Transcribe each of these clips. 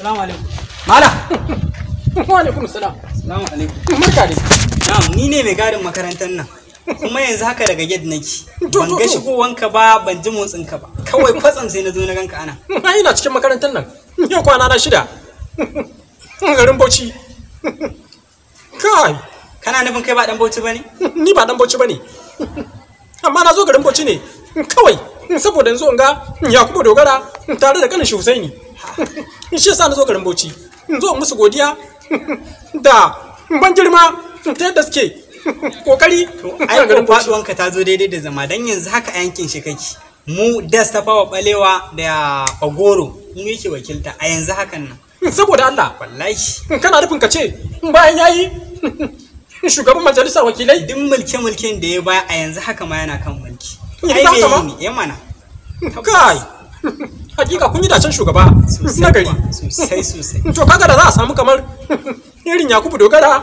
Assalamu alaikum. Mala. Wa alaikum salam. Assalamu alaikum. Barka dai. Na'am, ni ne mai gadin makarantar nan. Kuma yanzu haka daga gate nake. Ban ga shigowanka ba, ban ji motsinka ba. Kawai kwatsam sai na zo na ganka ana. Ai ina cikin makarantar nan. Yau kwana na 6. Garin Bauchi. Kai, Kana nufin kai ba dan Bauchi bane? ni ba dan Bauchi bane. Amma na zo garin Bauchi ne kawai saboda yanzu in ga Yakubu Dogara tare da kanin shi Husaini. Shi yasa na zo garin Bauchi. In zo musu godiya da ban girma ta yadda suke kokari. Ai garin faduwanka ta zo daidai da zama dan yanzu haka a yankin shi kake. Mu das ta fawa balewa da Ogoro mu yake wakilta a yanzu hakan nan. Saboda Allah, Wallahi. kana nufin ka ce bayan yayi shugaban majalisar wakilai Duk mulke-mulken da ya baya a yanzu haka ma yana kan mulki. Yanzu haka ma? ne, mana. kai hakika kun yi dacen shugaba na gari. Sosai. To kaga da za a samu kamar irin Yakubu Dogara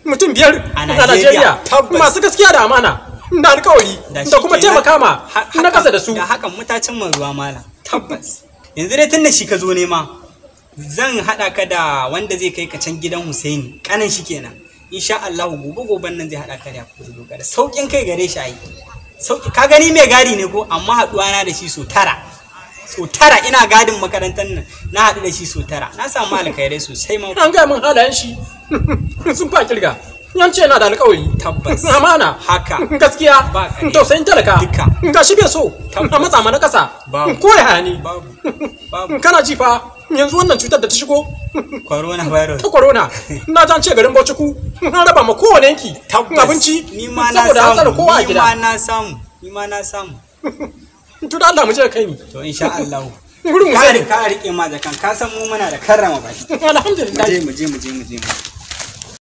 mutum 5 A a Najeriya, Najeriya masu gaskiya da amana da alkawari da kuma taimaka ma na kasa da su. Da hakan mutacin ruwa mala. Tabbas. Yanzu dai tunda shi ka zo nema. Zan hada ka da wanda zai kai ka can gidan Husaini. Kanan shi kenan. Insha Allah gobe nan zai hada ka da Yakubu Dogara. Saukin kai gare shi ai. Sauki ka gani mai gadi ne ko amma haduwa na da shi so tara ina gadin makarantar nan na haɗu da shi so tara na samu alkhairai sosai ma An gaya min halayen shi sun fa kirga. Yance yana da alkawari, tabbas amana, haka gaskiya, Ba ƙarya. tausayin talaka, Duka. ga shi bai so a Tabbas. matsa mana kasa, Babu. ko ya hani. babu Kana ji fa yanzu wannan cutar da ta shigo coronavirus ta corona na ta ce garin Bauchi ku an raba ma kowane yanki abinci ni ma na saboda an tsare samu kowa a ni gida. ma na samu To da Allah mu je kai ni. to insha Allah Wurin ka Husaini. rike ma da kan ka san mu muna da karrama baki Alhamdulillah. mu je